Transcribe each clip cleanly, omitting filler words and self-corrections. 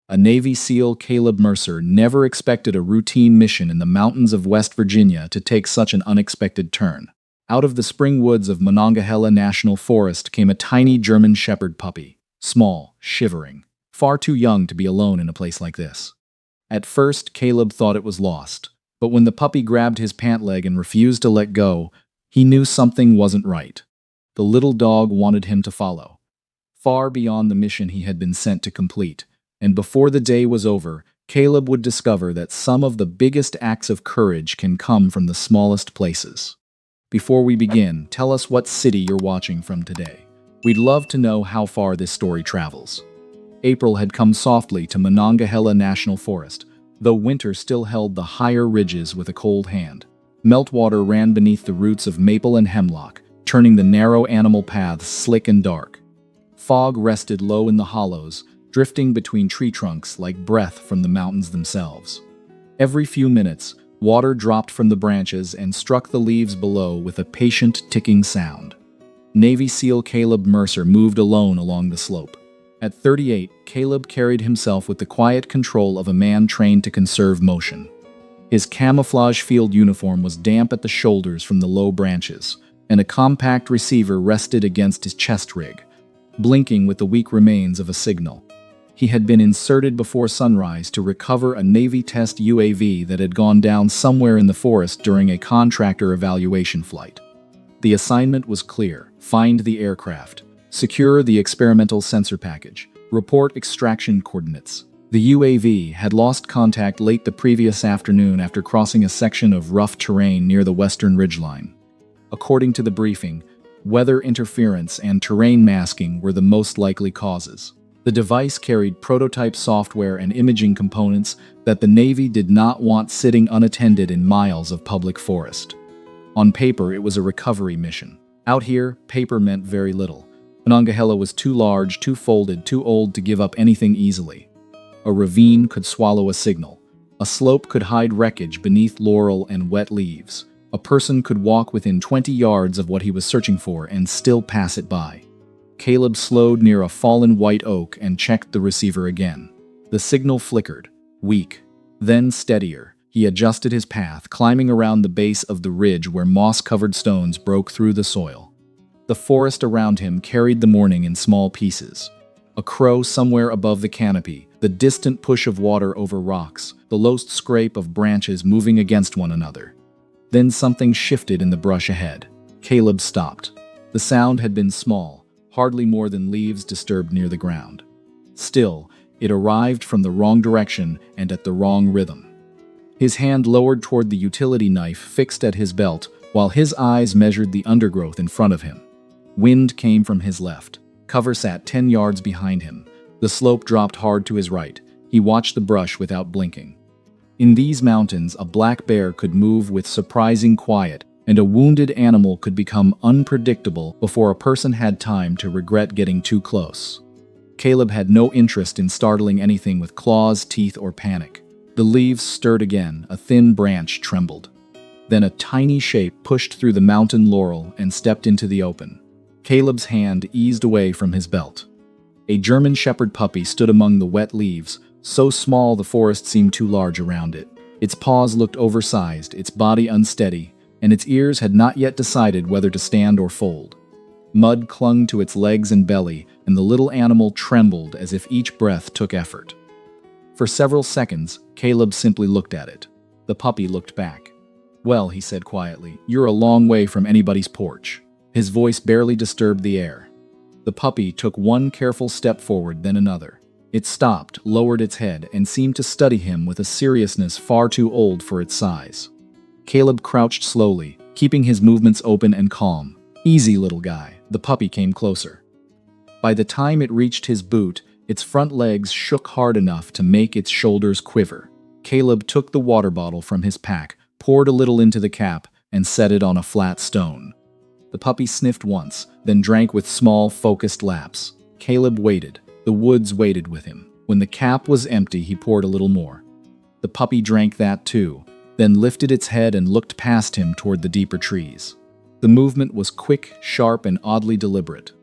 A Navy SEAL, Caleb Mercer, never expected a routine mission in the mountains of West Virginia to take such an unexpected turn. Out of the spring woods of Monongahela National Forest came a tiny German Shepherd puppy, small, shivering, far too young to be alone in a place like this. At first, Caleb thought it was lost, but when the puppy grabbed his pant leg and refused to let go, he knew something wasn't right. The little dog wanted him to follow, far beyond the mission he had been sent to complete, and before the day was over, Caleb would discover that some of the biggest acts of courage can come from the smallest places. Before we begin, tell us what city you're watching from today. We'd love to know how far this story travels. April had come softly to Monongahela National Forest, though winter still held the higher ridges with a cold hand. Meltwater ran beneath the roots of maple and hemlock, turning the narrow animal paths slick and dark. Fog rested low in the hollows, drifting between tree trunks like breath from the mountains themselves. Every few minutes, water dropped from the branches and struck the leaves below with a patient ticking sound. Navy SEAL Caleb Mercer moved alone along the slope. At 38, Caleb carried himself with the quiet control of a man trained to conserve motion. His camouflage field uniform was damp at the shoulders from the low branches, and a compact receiver rested against his chest rig, blinking with the weak remains of a signal. He had been inserted before sunrise to recover a Navy test UAV that had gone down somewhere in the forest during a contractor evaluation flight. The assignment was clear: find the aircraft, secure the experimental sensor package, report extraction coordinates. The UAV had lost contact late the previous afternoon after crossing a section of rough terrain near the western ridgeline. According to the briefing, weather interference and terrain masking were the most likely causes. The device carried prototype software and imaging components that the Navy did not want sitting unattended in miles of public forest. On paper, it was a recovery mission. Out here, paper meant very little. Monongahela was too large, too folded, too old to give up anything easily. A ravine could swallow a signal. A slope could hide wreckage beneath laurel and wet leaves. A person could walk within 20 yards of what he was searching for and still pass it by. Caleb slowed near a fallen white oak and checked the receiver again. The signal flickered, weak, then steadier. He adjusted his path, climbing around the base of the ridge where moss-covered stones broke through the soil. The forest around him carried the morning in small pieces. A crow somewhere above the canopy, the distant push of water over rocks, the low scrape of branches moving against one another. Then something shifted in the brush ahead. Caleb stopped. The sound had been small, hardly more than leaves disturbed near the ground. Still, it arrived from the wrong direction and at the wrong rhythm. His hand lowered toward the utility knife fixed at his belt, while his eyes measured the undergrowth in front of him. Wind came from his left. Cover sat 10 yards behind him. The slope dropped hard to his right. He watched the brush without blinking. In these mountains, a black bear could move with surprising quiet, and a wounded animal could become unpredictable before a person had time to regret getting too close. Caleb had no interest in startling anything with claws, teeth, or panic. The leaves stirred again, a thin branch trembled. Then a tiny shape pushed through the mountain laurel and stepped into the open. Caleb's hand eased away from his belt. A German Shepherd puppy stood among the wet leaves, so small the forest seemed too large around it. Its paws looked oversized, its body unsteady, and its ears had not yet decided whether to stand or fold. Mud clung to its legs and belly, and the little animal trembled as if each breath took effort. For several seconds, Caleb simply looked at it. The puppy looked back. "Well," he said quietly, "you're a long way from anybody's porch." His voice barely disturbed the air. The puppy took one careful step forward, then another. It stopped, lowered its head, and seemed to study him with a seriousness far too old for its size. Caleb crouched slowly, keeping his movements open and calm. "Easy, little guy." The puppy came closer. By the time it reached his boot, its front legs shook hard enough to make its shoulders quiver. Caleb took the water bottle from his pack, poured a little into the cap, and set it on a flat stone. The puppy sniffed once, then drank with small, focused laps. Caleb waited. The woods waited with him. When the cap was empty, he poured a little more. The puppy drank that too, then lifted its head and looked past him toward the deeper trees. The movement was quick, sharp, and oddly deliberate.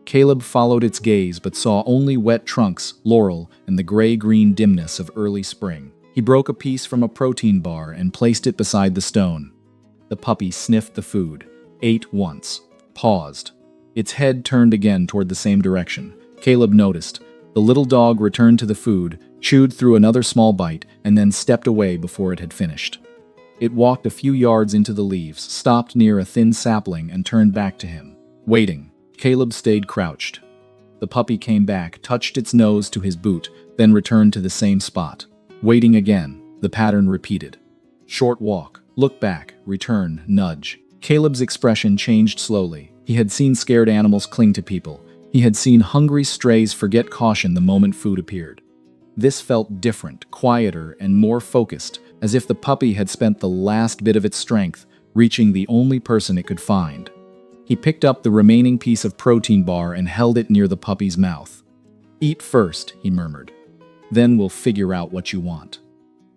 Caleb followed its gaze but saw only wet trunks, laurel, and the gray-green dimness of early spring. He broke a piece from a protein bar and placed it beside the stone. The puppy sniffed the food, ate once, paused. Its head turned again toward the same direction. Caleb noticed. The little dog returned to the food, chewed through another small bite, and then stepped away before it had finished. It walked a few yards into the leaves, stopped near a thin sapling, and turned back to him. Waiting. Caleb stayed crouched. The puppy came back, touched its nose to his boot, then returned to the same spot. Waiting again, the pattern repeated. Short walk, look back, return, nudge. Caleb's expression changed slowly. He had seen scared animals cling to people. He had seen hungry strays forget caution the moment food appeared. This felt different, quieter, and more focused, as if the puppy had spent the last bit of its strength reaching the only person it could find. He picked up the remaining piece of protein bar and held it near the puppy's mouth. Eat first, he murmured. Then we'll figure out what you want.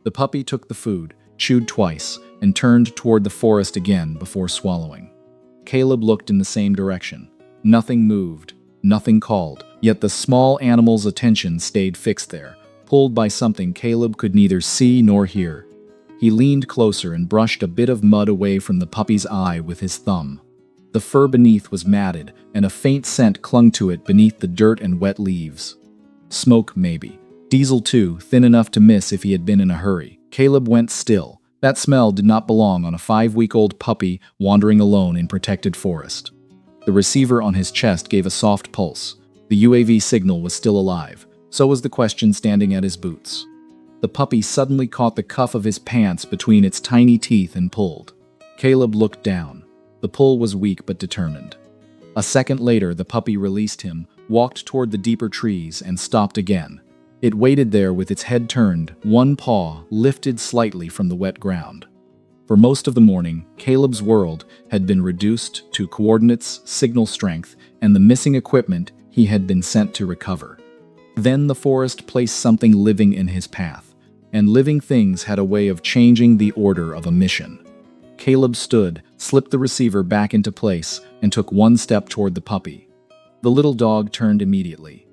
The puppy took the food, chewed twice, and turned toward the forest again before swallowing. Caleb looked in the same direction. Nothing moved, nothing called, yet the small animal's attention stayed fixed there, pulled by something Caleb could neither see nor hear. He leaned closer and brushed a bit of mud away from the puppy's eye with his thumb. The fur beneath was matted, and a faint scent clung to it beneath the dirt and wet leaves. Smoke, maybe. Diesel too, thin enough to miss if he had been in a hurry. Caleb went still. That smell did not belong on a 5-week-old puppy wandering alone in protected forest. The receiver on his chest gave a soft pulse. The UAV signal was still alive. So was the question standing at his boots. The puppy suddenly caught the cuff of his pants between its tiny teeth and pulled. Caleb looked down. The pull was weak but determined. A second later, the puppy released him, walked toward the deeper trees, and stopped again. It waited there with its head turned, one paw lifted slightly from the wet ground. For most of the morning, Caleb's world had been reduced to coordinates, signal strength, and the missing equipment he had been sent to recover. Then the forest placed something living in his path, and living things had a way of changing the order of a mission. Caleb stood, slipped the receiver back into place, and took one step toward the puppy. The little dog turned immediately.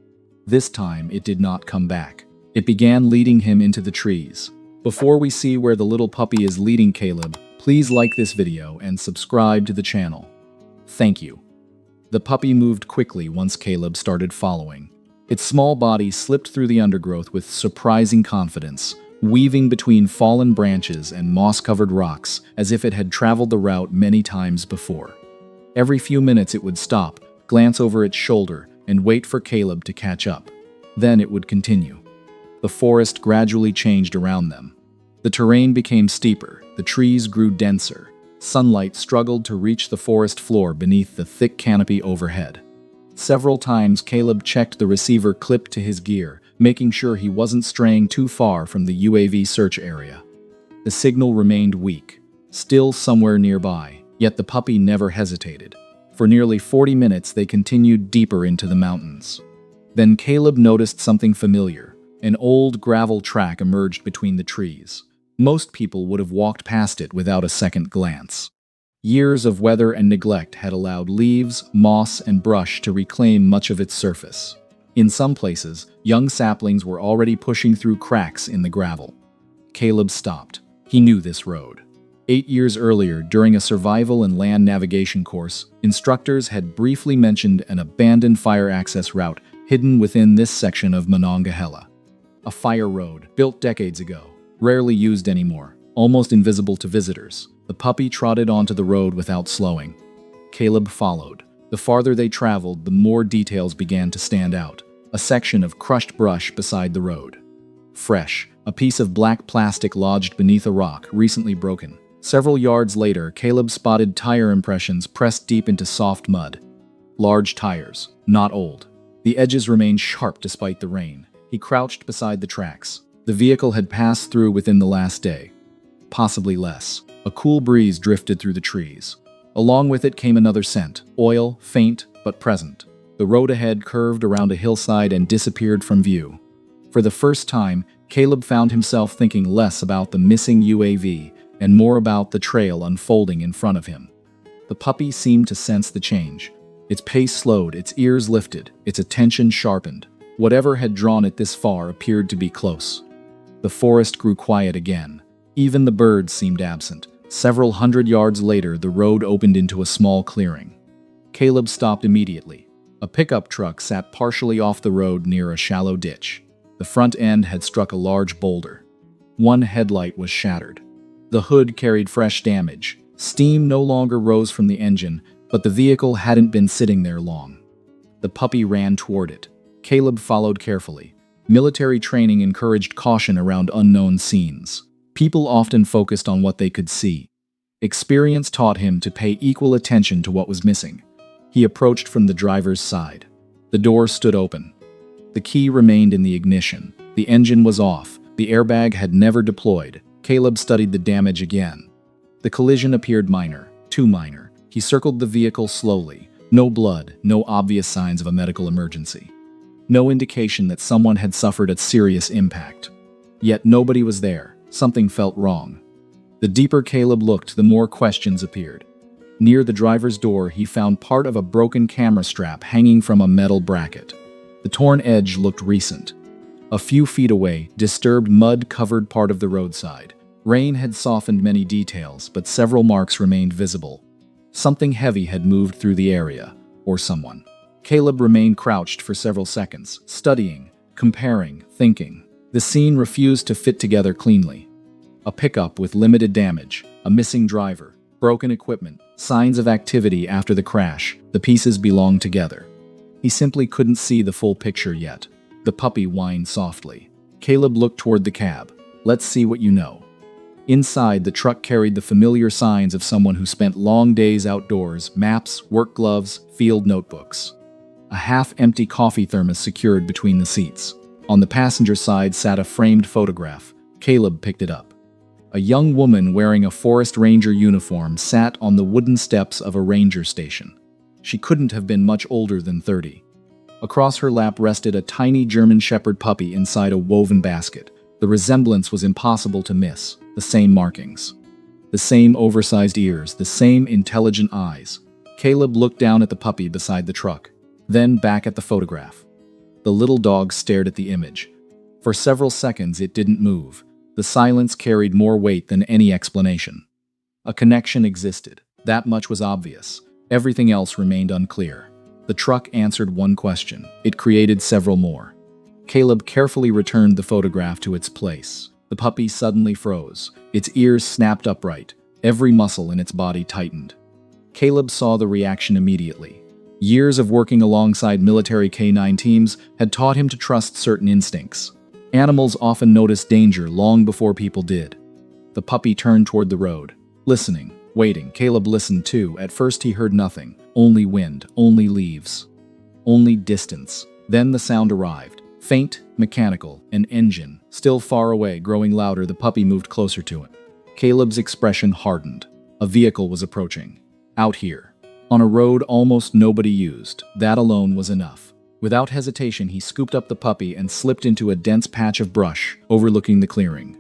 This time, it did not come back. It began leading him into the trees. Before we see where the little puppy is leading Caleb, please like this video and subscribe to the channel. Thank you. The puppy moved quickly once Caleb started following. Its small body slipped through the undergrowth with surprising confidence, weaving between fallen branches and moss-covered rocks as if it had traveled the route many times before. Every few minutes it would stop, glance over its shoulder, and wait for Caleb to catch up. Then it would continue. The forest gradually changed around them. The terrain became steeper, the trees grew denser. Sunlight struggled to reach the forest floor beneath the thick canopy overhead. Several times Caleb checked the receiver clipped to his gear, making sure he wasn't straying too far from the UAV search area. The signal remained weak, still somewhere nearby, yet the puppy never hesitated. For nearly 40 minutes they continued deeper into the mountains. Then Caleb noticed something familiar. An old gravel track emerged between the trees. Most people would have walked past it without a second glance. Years of weather and neglect had allowed leaves, moss, and brush to reclaim much of its surface. In some places, young saplings were already pushing through cracks in the gravel. Caleb stopped. He knew this road. 8 years earlier, during a survival and land navigation course, instructors had briefly mentioned an abandoned fire access route hidden within this section of Monongahela. A fire road, built decades ago, rarely used anymore, almost invisible to visitors. The puppy trotted onto the road without slowing. Caleb followed. The farther they traveled, the more details began to stand out. A section of crushed brush beside the road. Fresh, a piece of black plastic lodged beneath a rock, recently broken. Several yards later, Caleb spotted tire impressions pressed deep into soft mud. Large tires, not old. The edges remained sharp despite the rain. He crouched beside the tracks. The vehicle had passed through within the last day. Possibly less. A cool breeze drifted through the trees. Along with it came another scent, oil, faint but present. The road ahead curved around a hillside and disappeared from view. For the first time, Caleb found himself thinking less about the missing UAV and more about the trail unfolding in front of him. The puppy seemed to sense the change. Its pace slowed, its ears lifted, its attention sharpened. Whatever had drawn it this far appeared to be close. The forest grew quiet again. Even the birds seemed absent. Several hundred yards later, the road opened into a small clearing. Caleb stopped immediately. A pickup truck sat partially off the road near a shallow ditch. The front end had struck a large boulder. One headlight was shattered. The hood carried fresh damage. Steam no longer rose from the engine, but the vehicle hadn't been sitting there long. The puppy ran toward it. Caleb followed carefully. Military training encouraged caution around unknown scenes. People often focused on what they could see. Experience taught him to pay equal attention to what was missing. He approached from the driver's side. The door stood open. The key remained in the ignition. The engine was off. The airbag had never deployed. Caleb studied the damage again. The collision appeared minor, too minor. He circled the vehicle slowly. No blood, no obvious signs of a medical emergency. No indication that someone had suffered a serious impact. Yet nobody was there. Something felt wrong. The deeper Caleb looked, the more questions appeared. Near the driver's door, he found part of a broken camera strap hanging from a metal bracket. The torn edge looked recent. A few feet away, disturbed mud covered part of the roadside. Rain had softened many details, but several marks remained visible. Something heavy had moved through the area, or someone. Caleb remained crouched for several seconds, studying, comparing, thinking. The scene refused to fit together cleanly. A pickup with limited damage, a missing driver, broken equipment, signs of activity after the crash. The pieces belonged together. He simply couldn't see the full picture yet. The puppy whined softly. Caleb looked toward the cab. Let's see what you know. Inside, the truck carried the familiar signs of someone who spent long days outdoors: maps, work gloves, field notebooks. A half-empty coffee thermos secured between the seats. On the passenger side sat a framed photograph. Caleb picked it up. A young woman wearing a forest ranger uniform sat on the wooden steps of a ranger station. She couldn't have been much older than 30. Across her lap rested a tiny German Shepherd puppy inside a woven basket. The resemblance was impossible to miss. The same markings. The same oversized ears, the same intelligent eyes. Caleb looked down at the puppy beside the truck, then back at the photograph. The little dog stared at the image. For several seconds it didn't move. The silence carried more weight than any explanation. A connection existed. That much was obvious. Everything else remained unclear. The truck answered one question. It created several more. Caleb carefully returned the photograph to its place. The puppy suddenly froze. Its ears snapped upright. Every muscle in its body tightened. Caleb saw the reaction immediately. Years of working alongside military K9 teams had taught him to trust certain instincts. Animals often notice danger long before people did. The puppy turned toward the road, listening, waiting. Caleb listened too. At first he heard nothing. Only wind, only leaves, only distance. Then the sound arrived. Faint, mechanical, an engine, still far away, growing louder. The puppy moved closer to him. Caleb's expression hardened. A vehicle was approaching. Out here. On a road almost nobody used. That alone was enough. Without hesitation, he scooped up the puppy and slipped into a dense patch of brush, overlooking the clearing.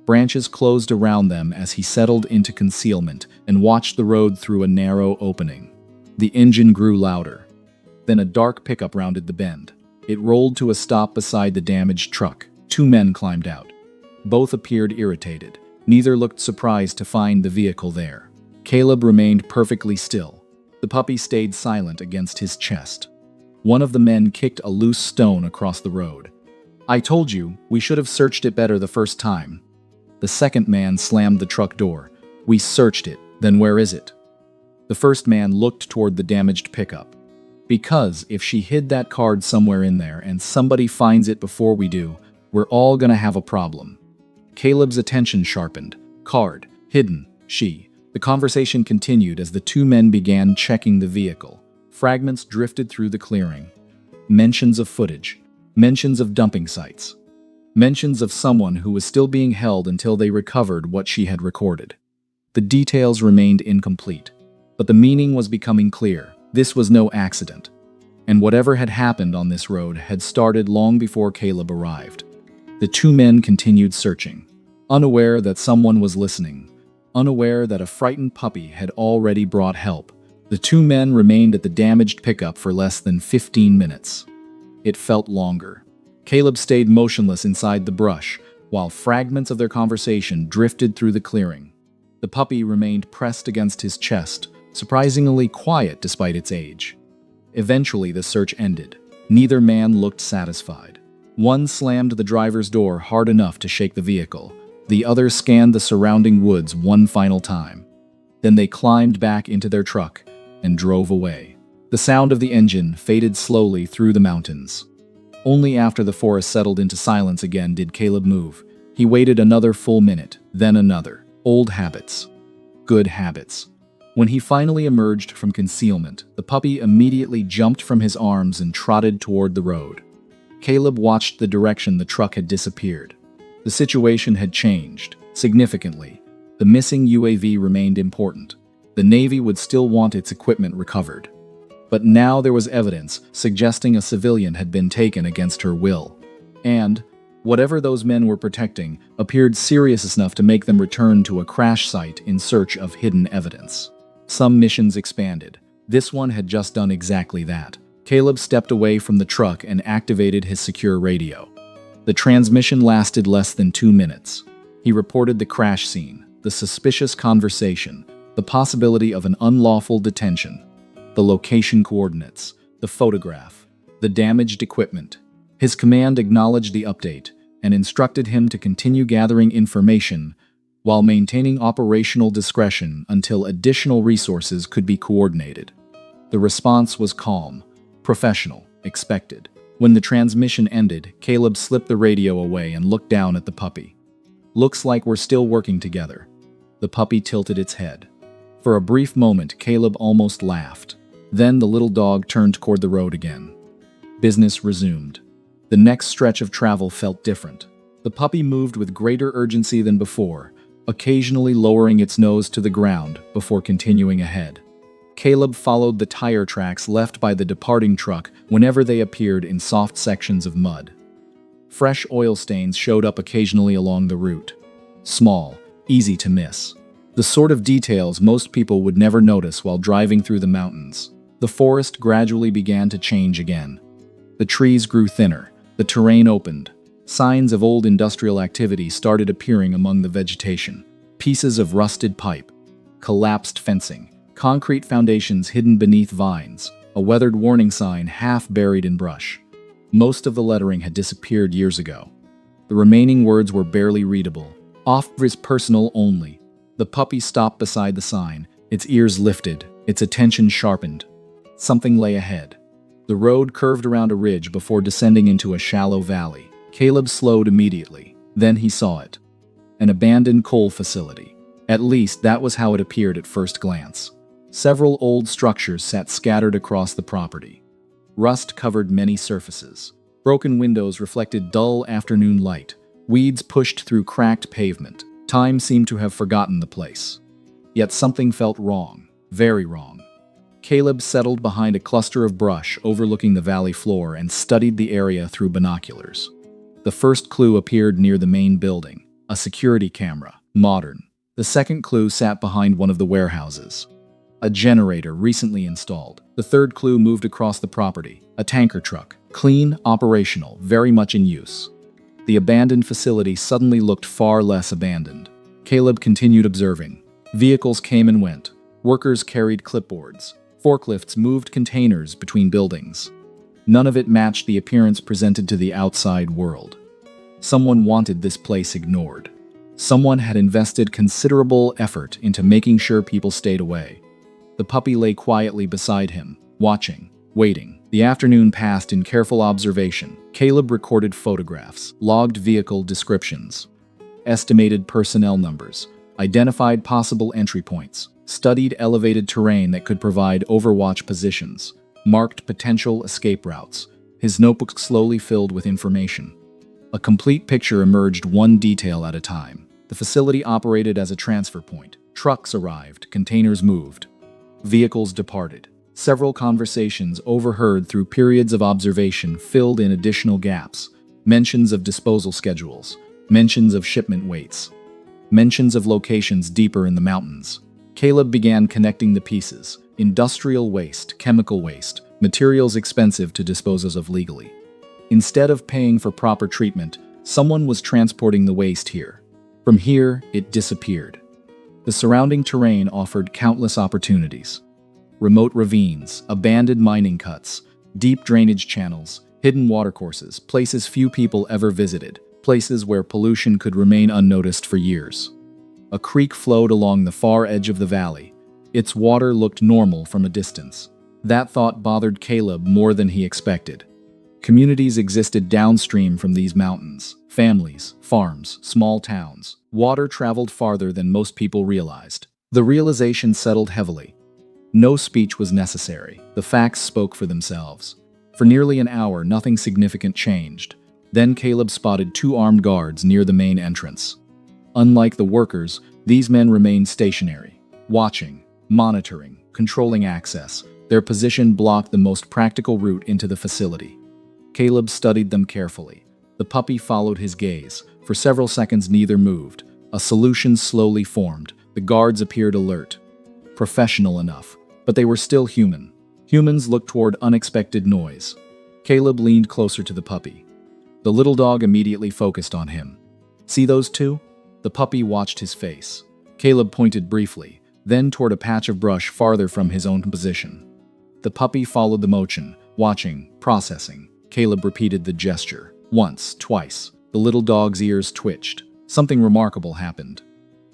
Branches closed around them as he settled into concealment and watched the road through a narrow opening. The engine grew louder. Then a dark pickup rounded the bend. It rolled to a stop beside the damaged truck. Two men climbed out. Both appeared irritated. Neither looked surprised to find the vehicle there. Caleb remained perfectly still. The puppy stayed silent against his chest. One of the men kicked a loose stone across the road. "I told you, we should have searched it better the first time." The second man slammed the truck door. "We searched it, then where is it?" The first man looked toward the damaged pickup. "Because if she hid that card somewhere in there and somebody finds it before we do, we're all gonna have a problem." Caleb's attention sharpened. Card, hidden, she. The conversation continued as the two men began checking the vehicle. Fragments drifted through the clearing. Mentions of footage. Mentions of dumping sites. Mentions of someone who was still being held until they recovered what she had recorded. The details remained incomplete, but the meaning was becoming clear. This was no accident. And whatever had happened on this road had started long before Caleb arrived. The two men continued searching, unaware that someone was listening, unaware that a frightened puppy had already brought help. The two men remained at the damaged pickup for less than 15 minutes. It felt longer. Caleb stayed motionless inside the brush, while fragments of their conversation drifted through the clearing. The puppy remained pressed against his chest, surprisingly quiet despite its age. Eventually, the search ended. Neither man looked satisfied. One slammed the driver's door hard enough to shake the vehicle. The other scanned the surrounding woods one final time. Then they climbed back into their truck and drove away. The sound of the engine faded slowly through the mountains. Only after the forest settled into silence again did Caleb move. He waited another full minute, then another. Old habits. Good habits. When he finally emerged from concealment, the puppy immediately jumped from his arms and trotted toward the road. Caleb watched the direction the truck had disappeared. The situation had changed, significantly. The missing UAV remained important. The Navy would still want its equipment recovered. But now there was evidence suggesting a civilian had been taken against her will. And, whatever those men were protecting, appeared serious enough to make them return to a crash site in search of hidden evidence. Some missions expanded. This one had just done exactly that. Caleb stepped away from the truck and activated his secure radio. The transmission lasted less than 2 minutes. He reported the crash scene, the suspicious conversation, the possibility of an unlawful detention, the location coordinates, the photograph, the damaged equipment. His command acknowledged the update and instructed him to continue gathering information while maintaining operational discretion until additional resources could be coordinated. The response was calm, professional, expected. When the transmission ended, Caleb slipped the radio away and looked down at the puppy. "Looks like we're still working together." The puppy tilted its head. For a brief moment, Caleb almost laughed. Then the little dog turned toward the road again. Business resumed. The next stretch of travel felt different. The puppy moved with greater urgency than before, occasionally lowering its nose to the ground before continuing ahead. Caleb followed the tire tracks left by the departing truck whenever they appeared in soft sections of mud. Fresh oil stains showed up occasionally along the route. Small, easy to miss. The sort of details most people would never notice while driving through the mountains. The forest gradually began to change again. The trees grew thinner, the terrain opened. Signs of old industrial activity started appearing among the vegetation. Pieces of rusted pipe, collapsed fencing, concrete foundations hidden beneath vines, a weathered warning sign half buried in brush. Most of the lettering had disappeared years ago. The remaining words were barely readable. Offers personal only. The puppy stopped beside the sign, its ears lifted, its attention sharpened. Something lay ahead. The road curved around a ridge before descending into a shallow valley. Caleb slowed immediately. Then he saw it. An abandoned coal facility. At least that was how it appeared at first glance. Several old structures sat scattered across the property. Rust covered many surfaces. Broken windows reflected dull afternoon light. Weeds pushed through cracked pavement. Time seemed to have forgotten the place. Yet something felt wrong, very wrong. Caleb settled behind a cluster of brush overlooking the valley floor and studied the area through binoculars. The first clue appeared near the main building, a security camera, modern. The second clue sat behind one of the warehouses, a generator recently installed. The third clue moved across the property, a tanker truck, clean, operational, very much in use. The abandoned facility suddenly looked far less abandoned. Caleb continued observing. Vehicles came and went. Workers carried clipboards. Forklifts moved containers between buildings. None of it matched the appearance presented to the outside world. Someone wanted this place ignored. Someone had invested considerable effort into making sure people stayed away. The puppy lay quietly beside him, watching, waiting. The afternoon passed in careful observation. Caleb recorded photographs, logged vehicle descriptions, estimated personnel numbers, identified possible entry points, studied elevated terrain that could provide overwatch positions, marked potential escape routes. His notebook slowly filled with information. A complete picture emerged one detail at a time. The facility operated as a transfer point. Trucks arrived, containers moved. Vehicles departed. Several conversations overheard through periods of observation filled in additional gaps. Mentions of disposal schedules. Mentions of shipment weights. Mentions of locations deeper in the mountains. Caleb began connecting the pieces. Industrial waste, chemical waste, materials expensive to dispose of legally. Instead of paying for proper treatment, someone was transporting the waste here. From here, it disappeared. The surrounding terrain offered countless opportunities. Remote ravines, abandoned mining cuts, deep drainage channels, hidden watercourses, places few people ever visited, places where pollution could remain unnoticed for years. A creek flowed along the far edge of the valley. Its water looked normal from a distance. That thought bothered Caleb more than he expected. Communities existed downstream from these mountains. Families, farms, small towns. Water traveled farther than most people realized. The realization settled heavily. No speech was necessary. The facts spoke for themselves. For nearly an hour, nothing significant changed. Then Caleb spotted 2 armed guards near the main entrance. Unlike the workers, these men remained stationary, watching, monitoring, controlling access. Their position blocked the most practical route into the facility. Caleb studied them carefully. The puppy followed his gaze. For several seconds, neither moved. A solution slowly formed. The guards appeared alert. Professional enough, but they were still human. Humans looked toward unexpected noise. Caleb leaned closer to the puppy. The little dog immediately focused on him. "See those 2?" The puppy watched his face. Caleb pointed briefly, then toward a patch of brush farther from his own position. The puppy followed the motion, watching, processing. Caleb repeated the gesture. Once, twice. The little dog's ears twitched. Something remarkable happened.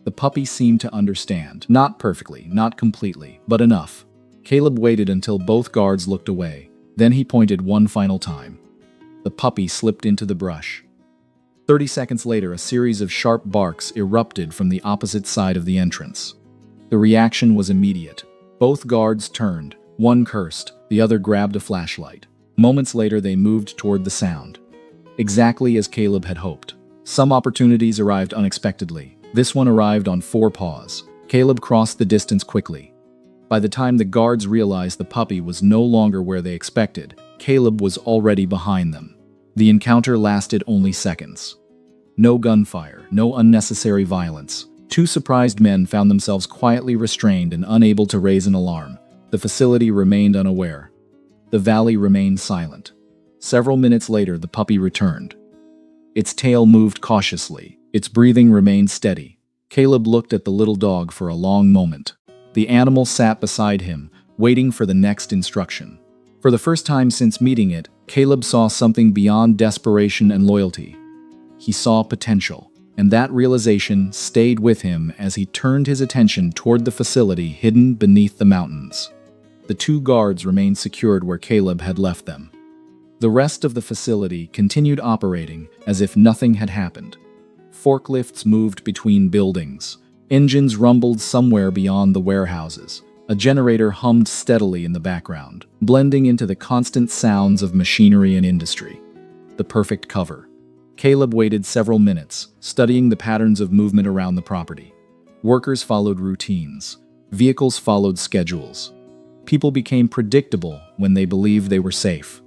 The puppy seemed to understand. Not perfectly, not completely, but enough. Caleb waited until both guards looked away. Then he pointed one final time. The puppy slipped into the brush. 30 seconds later, a series of sharp barks erupted from the opposite side of the entrance. The reaction was immediate. Both guards turned. One cursed, the other grabbed a flashlight. Moments later, they moved toward the sound. Exactly as Caleb had hoped. Some opportunities arrived unexpectedly. This one arrived on 4 paws. Caleb crossed the distance quickly. By the time the guards realized the puppy was no longer where they expected, Caleb was already behind them. The encounter lasted only seconds. No gunfire, no unnecessary violence. 2 surprised men found themselves quietly restrained and unable to raise an alarm. The facility remained unaware. The valley remained silent. Several minutes later, the puppy returned. Its tail moved cautiously. Its breathing remained steady. Caleb looked at the little dog for a long moment. The animal sat beside him, waiting for the next instruction. For the first time since meeting it, Caleb saw something beyond desperation and loyalty. He saw potential, and that realization stayed with him as he turned his attention toward the facility hidden beneath the mountains. The 2 guards remained secured where Caleb had left them. The rest of the facility continued operating as if nothing had happened. Forklifts moved between buildings. Engines rumbled somewhere beyond the warehouses. A generator hummed steadily in the background, blending into the constant sounds of machinery and industry. The perfect cover. Caleb waited several minutes, studying the patterns of movement around the property. Workers followed routines. Vehicles followed schedules. People became predictable when they believed they were safe.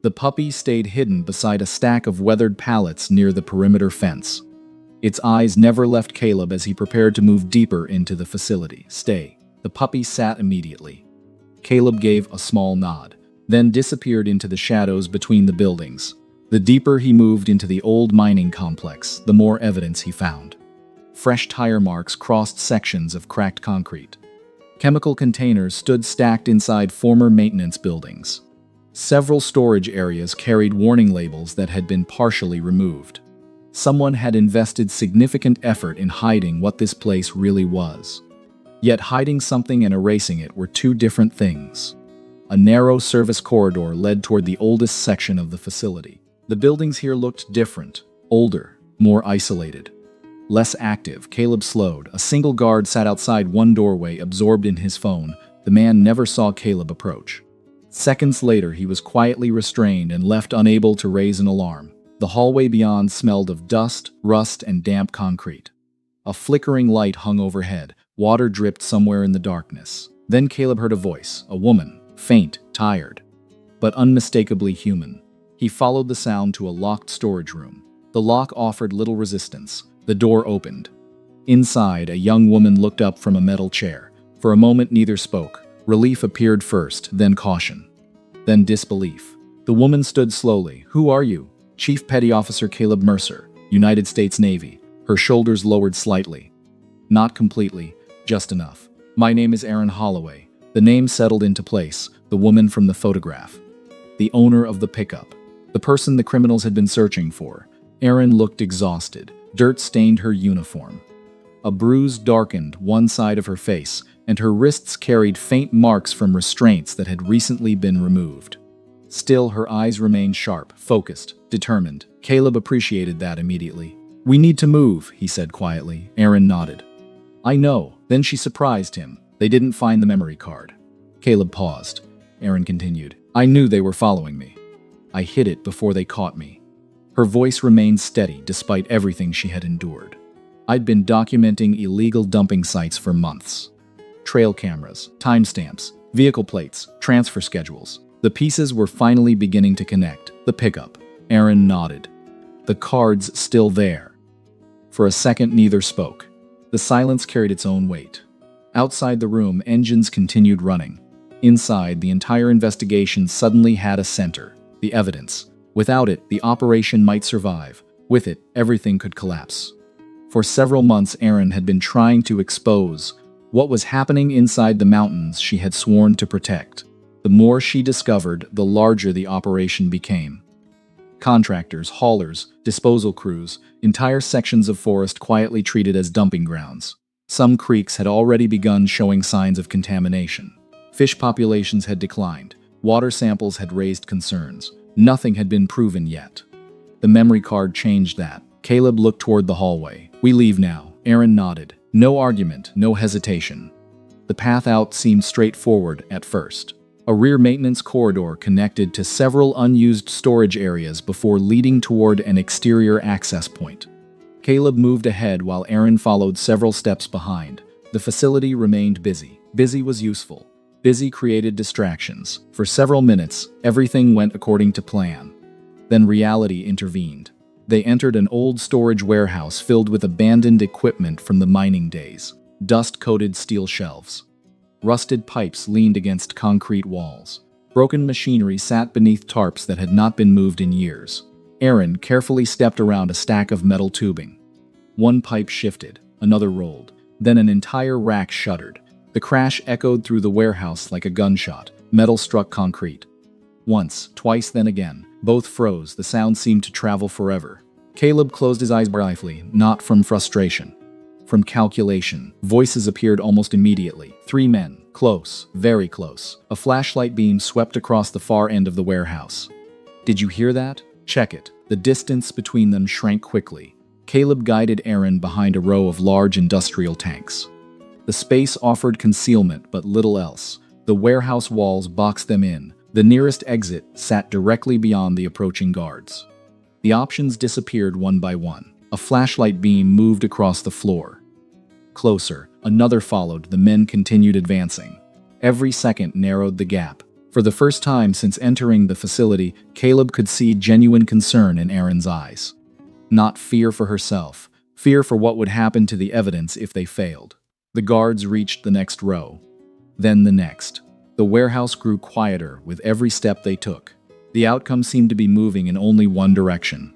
The puppy stayed hidden beside a stack of weathered pallets near the perimeter fence. Its eyes never left Caleb as he prepared to move deeper into the facility. "Stay." The puppy sat immediately. Caleb gave a small nod, then disappeared into the shadows between the buildings. The deeper he moved into the old mining complex, the more evidence he found. Fresh tire marks crossed sections of cracked concrete. Chemical containers stood stacked inside former maintenance buildings. Several storage areas carried warning labels that had been partially removed. Someone had invested significant effort in hiding what this place really was. Yet hiding something and erasing it were 2 different things. A narrow service corridor led toward the oldest section of the facility. The buildings here looked different, older, more isolated. Less active, Caleb slowed. A single guard sat outside one doorway, absorbed in his phone. The man never saw Caleb approach. Seconds later, he was quietly restrained and left unable to raise an alarm. The hallway beyond smelled of dust, rust, and damp concrete. A flickering light hung overhead. Water dripped somewhere in the darkness. Then Caleb heard a voice, a woman, faint, tired, but unmistakably human. He followed the sound to a locked storage room. The lock offered little resistance. The door opened. Inside, a young woman looked up from a metal chair. For a moment, neither spoke. Relief appeared first, then caution. Then disbelief. The woman stood slowly. "Who are you?" "Chief Petty Officer Caleb Mercer, United States Navy." Her shoulders lowered slightly. Not completely, just enough. "My name is Erin Holloway." The name settled into place, the woman from the photograph. The owner of the pickup. The person the criminals had been searching for. Erin looked exhausted. Dirt stained her uniform. A bruise darkened one side of her face, and her wrists carried faint marks from restraints that had recently been removed. Still, her eyes remained sharp, focused, determined. Caleb appreciated that immediately. "We need to move," he said quietly. Erin nodded. "I know." Then she surprised him. "They didn't find the memory card." Caleb paused. Erin continued. "I knew they were following me. I hid it before they caught me." Her voice remained steady despite everything she had endured. "I'd been documenting illegal dumping sites for months. Trail cameras, timestamps, vehicle plates, transfer schedules. The pieces were finally beginning to connect. The pickup." Erin nodded. "The card's still there." For a second, neither spoke. The silence carried its own weight. Outside the room, engines continued running. Inside, the entire investigation suddenly had a center: the evidence. Without it, the operation might survive. With it, everything could collapse. For several months, Erin had been trying to expose what was happening inside the mountains she had sworn to protect. The more she discovered, the larger the operation became. Contractors, haulers, disposal crews, entire sections of forest quietly treated as dumping grounds. Some creeks had already begun showing signs of contamination. Fish populations had declined. Water samples had raised concerns. Nothing had been proven yet. The memory card changed that. Caleb looked toward the hallway. "We leave now." Erin nodded. No argument, no hesitation. The path out seemed straightforward at first. A rear maintenance corridor connected to several unused storage areas before leading toward an exterior access point. Caleb moved ahead while Erin followed several steps behind. The facility remained busy. Busy was useful. Busy created distractions. For several minutes, everything went according to plan. Then reality intervened. They entered an old storage warehouse filled with abandoned equipment from the mining days. Dust-coated steel shelves. Rusted pipes leaned against concrete walls. Broken machinery sat beneath tarps that had not been moved in years. Erin carefully stepped around a stack of metal tubing. One pipe shifted, another rolled. Then an entire rack shuddered. The crash echoed through the warehouse like a gunshot. Metal struck concrete. Once, twice, then again. Both froze. The sound seemed to travel forever. Caleb closed his eyes briefly, not from frustration. From calculation. Voices appeared almost immediately. 3 men. Close. Very close. A flashlight beam swept across the far end of the warehouse. "Did you hear that? Check it." The distance between them shrank quickly. Caleb guided Erin behind a row of large industrial tanks. The space offered concealment, but little else. The warehouse walls boxed them in. The nearest exit sat directly beyond the approaching guards. The options disappeared one by one. A flashlight beam moved across the floor. Closer, another followed. The men continued advancing. Every second narrowed the gap. For the first time since entering the facility, Caleb could see genuine concern in Erin's eyes. Not fear for herself, fear for what would happen to the evidence if they failed. The guards reached the next row. Then the next. The warehouse grew quieter with every step they took. The outcome seemed to be moving in only one direction.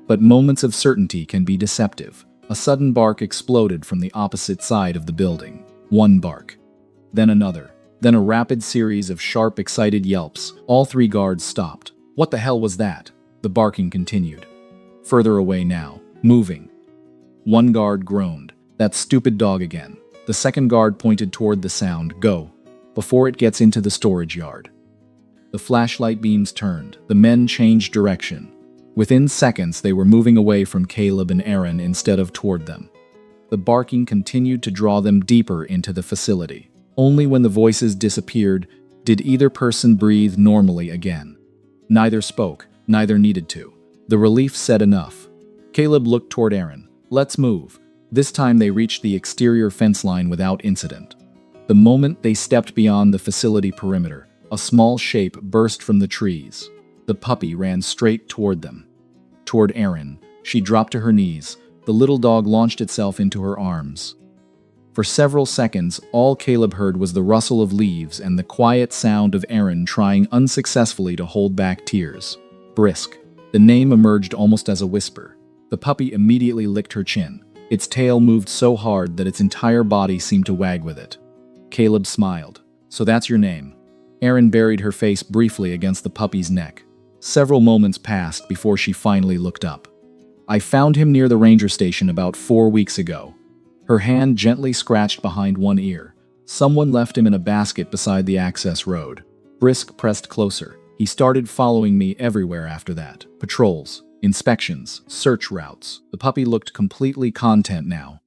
But moments of certainty can be deceptive. A sudden bark exploded from the opposite side of the building. One bark. Then another. Then a rapid series of sharp, excited yelps. All 3 guards stopped. What the hell was that? The barking continued. Further away now. Moving. One guard groaned. "That stupid dog again." The second guard pointed toward the sound. "Go. Before it gets into the storage yard." The flashlight beams turned. The men changed direction. Within seconds, they were moving away from Caleb and Erin instead of toward them. The barking continued to draw them deeper into the facility. Only when the voices disappeared did either person breathe normally again. Neither spoke, neither needed to. The relief said enough. Caleb looked toward Erin. "Let's move." This time they reached the exterior fence line without incident. The moment they stepped beyond the facility perimeter, a small shape burst from the trees. The puppy ran straight toward them. Toward Erin. She dropped to her knees. The little dog launched itself into her arms. For several seconds, all Caleb heard was the rustle of leaves and the quiet sound of Aaron trying unsuccessfully to hold back tears. Brisk. The name emerged almost as a whisper. The puppy immediately licked her chin. Its tail moved so hard that its entire body seemed to wag with it. Caleb smiled. "So that's your name." Aaron buried her face briefly against the puppy's neck. Several moments passed before she finally looked up. "I found him near the ranger station about 4 weeks ago." Her hand gently scratched behind one ear. "Someone left him in a basket beside the access road." Brisk pressed closer. "He started following me everywhere after that. Patrols, inspections, search routes." The puppy looked completely content now,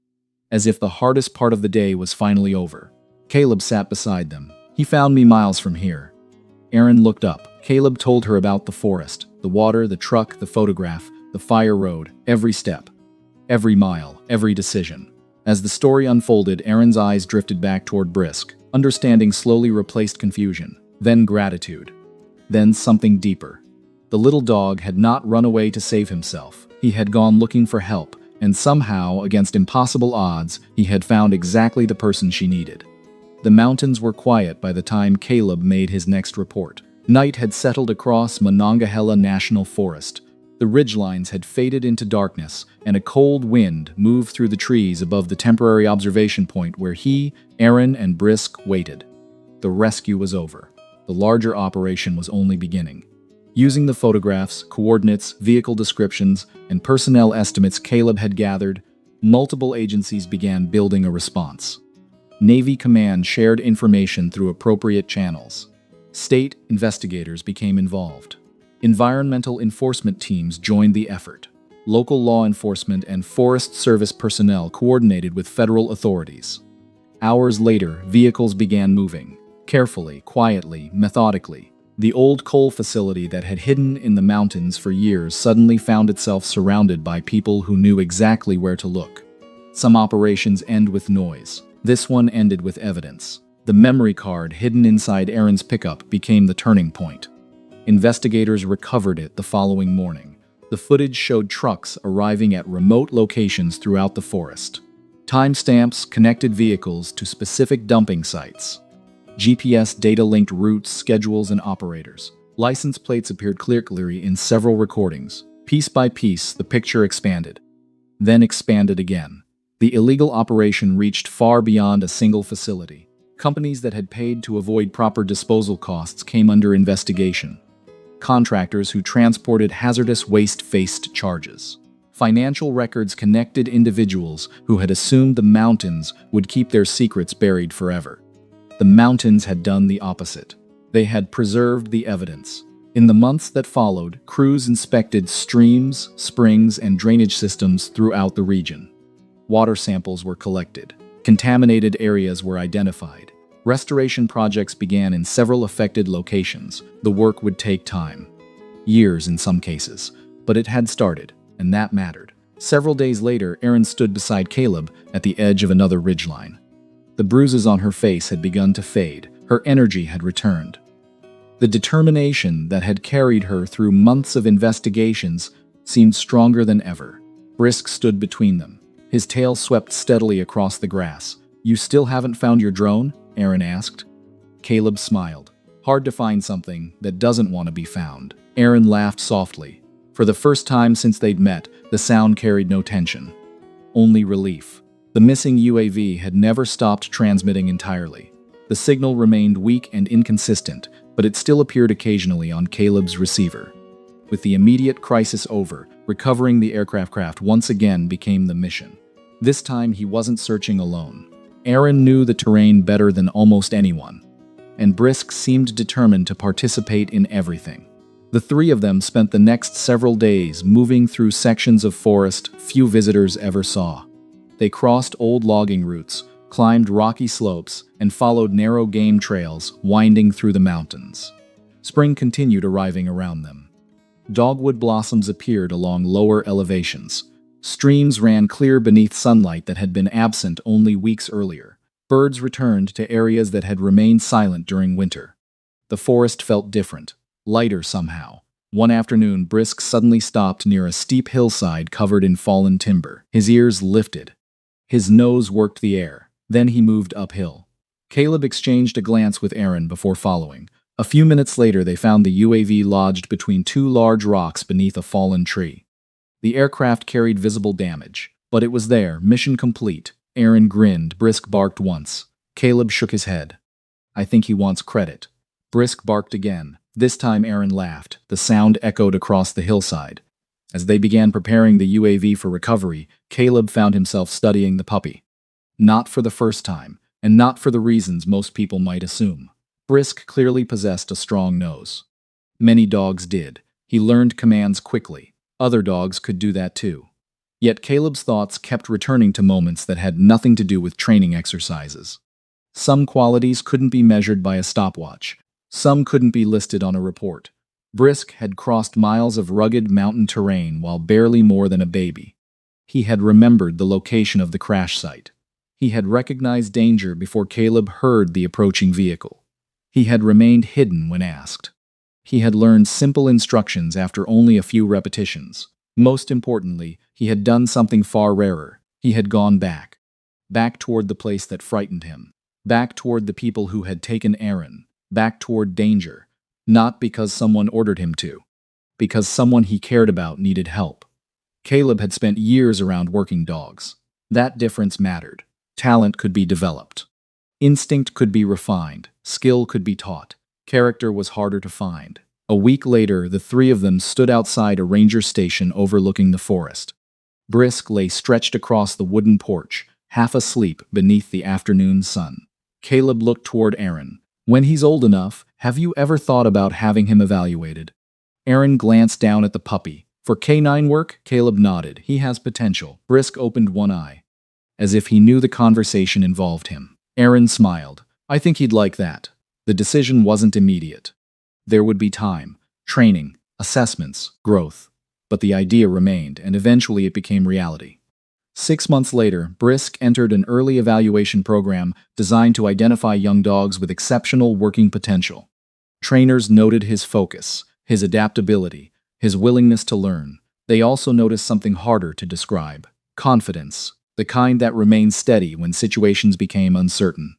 as if the hardest part of the day was finally over. Caleb sat beside them. "He found me miles from here." Aaron looked up. Caleb told her about the forest, the water, the truck, the photograph, the fire road, every step, every mile, every decision. As the story unfolded, Aaron's eyes drifted back toward Brisk. Understanding slowly replaced confusion, then gratitude, then something deeper. The little dog had not run away to save himself. He had gone looking for help, and somehow, against impossible odds, he had found exactly the person she needed. The mountains were quiet by the time Caleb made his next report. Night had settled across Monongahela National Forest. The ridgelines had faded into darkness, and a cold wind moved through the trees above the temporary observation point where he, Aaron, and Brisk waited. The rescue was over. The larger operation was only beginning. Using the photographs, coordinates, vehicle descriptions, and personnel estimates Caleb had gathered, multiple agencies began building a response. Navy Command shared information through appropriate channels. State investigators became involved. Environmental enforcement teams joined the effort. Local law enforcement and Forest Service personnel coordinated with federal authorities. Hours later, vehicles began moving. Carefully, quietly, methodically. The old coal facility that had hidden in the mountains for years suddenly found itself surrounded by people who knew exactly where to look. Some operations end with noise. This one ended with evidence. The memory card hidden inside Aaron's pickup became the turning point. Investigators recovered it the following morning. The footage showed trucks arriving at remote locations throughout the forest. Timestamps connected vehicles to specific dumping sites. GPS data linked routes, schedules, and operators. License plates appeared clearly in several recordings. Piece by piece, the picture expanded. Then expanded again. The illegal operation reached far beyond a single facility. Companies that had paid to avoid proper disposal costs came under investigation. Contractors who transported hazardous waste faced charges. Financial records connected individuals who had assumed the mountains would keep their secrets buried forever. The mountains had done the opposite. They had preserved the evidence. In the months that followed, crews inspected streams, springs, and drainage systems throughout the region. Water samples were collected. Contaminated areas were identified. Restoration projects began in several affected locations. The work would take time. Years in some cases. But it had started, and that mattered. Several days later, Aaron stood beside Caleb at the edge of another ridgeline. The bruises on her face had begun to fade. Her energy had returned. The determination that had carried her through months of investigations seemed stronger than ever. Brisk stood between them. His tail swept steadily across the grass. "You still haven't found your drone?" Aaron asked. Caleb smiled. "Hard to find something that doesn't want to be found." Aaron laughed softly. For the first time since they'd met, the sound carried no tension. Only relief. The missing UAV had never stopped transmitting entirely. The signal remained weak and inconsistent, but it still appeared occasionally on Caleb's receiver. With the immediate crisis over, recovering the aircraft once again became the mission. This time he wasn't searching alone. Aaron knew the terrain better than almost anyone, and Brisk seemed determined to participate in everything. The three of them spent the next several days moving through sections of forest few visitors ever saw. They crossed old logging routes, climbed rocky slopes, and followed narrow game trails winding through the mountains. Spring continued arriving around them. Dogwood blossoms appeared along lower elevations. Streams ran clear beneath sunlight that had been absent only weeks earlier. Birds returned to areas that had remained silent during winter. The forest felt different, lighter somehow. One afternoon, Brisk suddenly stopped near a steep hillside covered in fallen timber. His ears lifted. His nose worked the air. Then he moved uphill. Caleb exchanged a glance with Aaron before following. A few minutes later, they found the UAV lodged between two large rocks beneath a fallen tree. The aircraft carried visible damage, but it was there, mission complete. Aaron grinned. Brisk barked once. Caleb shook his head. I think he wants credit. Brisk barked again. This time Aaron laughed. The sound echoed across the hillside. As they began preparing the UAV for recovery, Caleb found himself studying the puppy. Not for the first time, and not for the reasons most people might assume. Brisk clearly possessed a strong nose. Many dogs did. He learned commands quickly. Other dogs could do that too. Yet Caleb's thoughts kept returning to moments that had nothing to do with training exercises. Some qualities couldn't be measured by a stopwatch. Some couldn't be listed on a report. Brisk had crossed miles of rugged mountain terrain while barely more than a baby. He had remembered the location of the crash site. He had recognized danger before Caleb heard the approaching vehicle. He had remained hidden when asked. He had learned simple instructions after only a few repetitions. Most importantly, he had done something far rarer. He had gone back. Back toward the place that frightened him. Back toward the people who had taken Aaron. Back toward danger. Not because someone ordered him to. Because someone he cared about needed help. Caleb had spent years around working dogs. That difference mattered. Talent could be developed. Instinct could be refined. Skill could be taught. Character was harder to find. A week later, the three of them stood outside a ranger station overlooking the forest. Brisk lay stretched across the wooden porch, half asleep beneath the afternoon sun. Caleb looked toward Aaron. When he's old enough, have you ever thought about having him evaluated? Aaron glanced down at the puppy. For canine work, Caleb nodded. He has potential. Brisk opened one eye, as if he knew the conversation involved him. Aaron smiled. I think he'd like that. The decision wasn't immediate. There would be time, training, assessments, growth. But the idea remained, and eventually it became reality. 6 months later, Brisk entered an early evaluation program designed to identify young dogs with exceptional working potential. Trainers noted his focus, his adaptability, his willingness to learn. They also noticed something harder to describe: confidence, the kind that remained steady when situations became uncertain.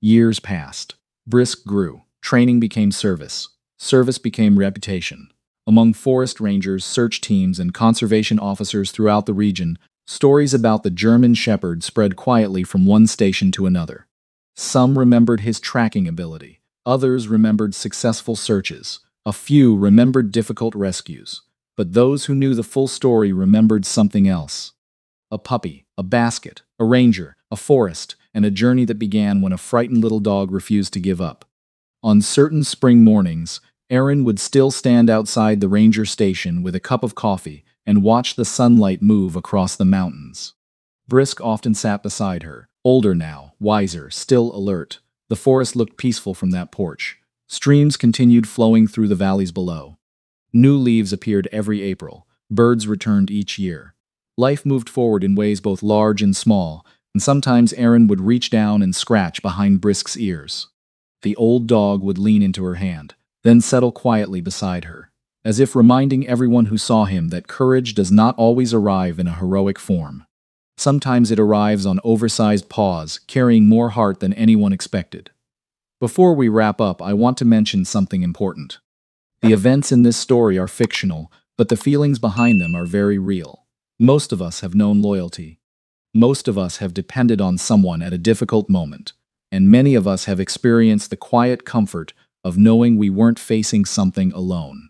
Years passed. Brisk grew. Training became service. Service became reputation. Among forest rangers, search teams, and conservation officers throughout the region, stories about the German Shepherd spread quietly from one station to another. Some remembered his tracking ability. Others remembered successful searches. A few remembered difficult rescues. But those who knew the full story remembered something else. A puppy, a basket, a ranger, a forest, and a journey that began when a frightened little dog refused to give up. On certain spring mornings, Aaron would still stand outside the ranger station with a cup of coffee and watch the sunlight move across the mountains. Brisk often sat beside her, older now, wiser, still alert. The forest looked peaceful from that porch. Streams continued flowing through the valleys below. New leaves appeared every April. Birds returned each year. Life moved forward in ways both large and small, and sometimes Aaron would reach down and scratch behind Brisk's ears. The old dog would lean into her hand, then settle quietly beside her, as if reminding everyone who saw him that courage does not always arrive in a heroic form. Sometimes it arrives on oversized paws, carrying more heart than anyone expected. Before we wrap up, I want to mention something important. The events in this story are fictional, but the feelings behind them are very real. Most of us have known loyalty. Most of us have depended on someone at a difficult moment, and many of us have experienced the quiet comfort of knowing we weren't facing something alone.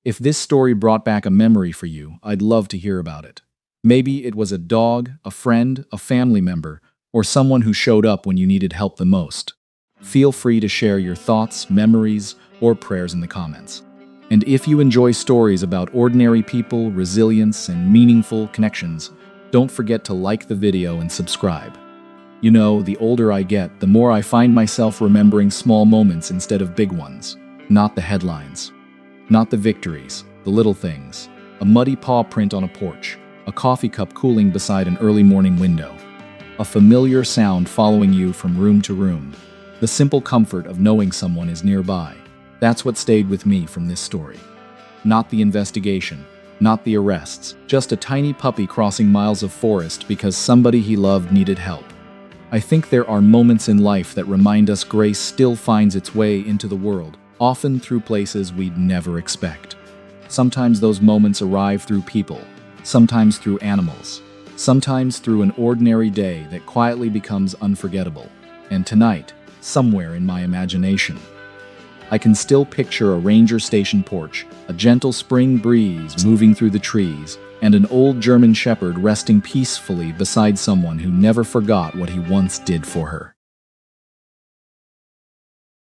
If this story brought back a memory for you, I'd love to hear about it. Maybe it was a dog, a friend, a family member, or someone who showed up when you needed help the most. Feel free to share your thoughts, memories, or prayers in the comments. And if you enjoy stories about ordinary people, resilience, and meaningful connections, don't forget to like the video and subscribe. You know, the older I get, the more I find myself remembering small moments instead of big ones. Not the headlines. Not the victories, the little things. A muddy paw print on a porch. A coffee cup cooling beside an early morning window. A familiar sound following you from room to room. The simple comfort of knowing someone is nearby. That's what stayed with me from this story. Not the investigation. Not the arrests. Just a tiny puppy crossing miles of forest because somebody he loved needed help. I think there are moments in life that remind us grace still finds its way into the world, often through places we'd never expect. Sometimes those moments arrive through people, sometimes through animals, sometimes through an ordinary day that quietly becomes unforgettable. And tonight, somewhere in my imagination, I can still picture a ranger station porch, a gentle spring breeze moving through the trees, and an old German shepherd resting peacefully beside someone who never forgot what he once did for her.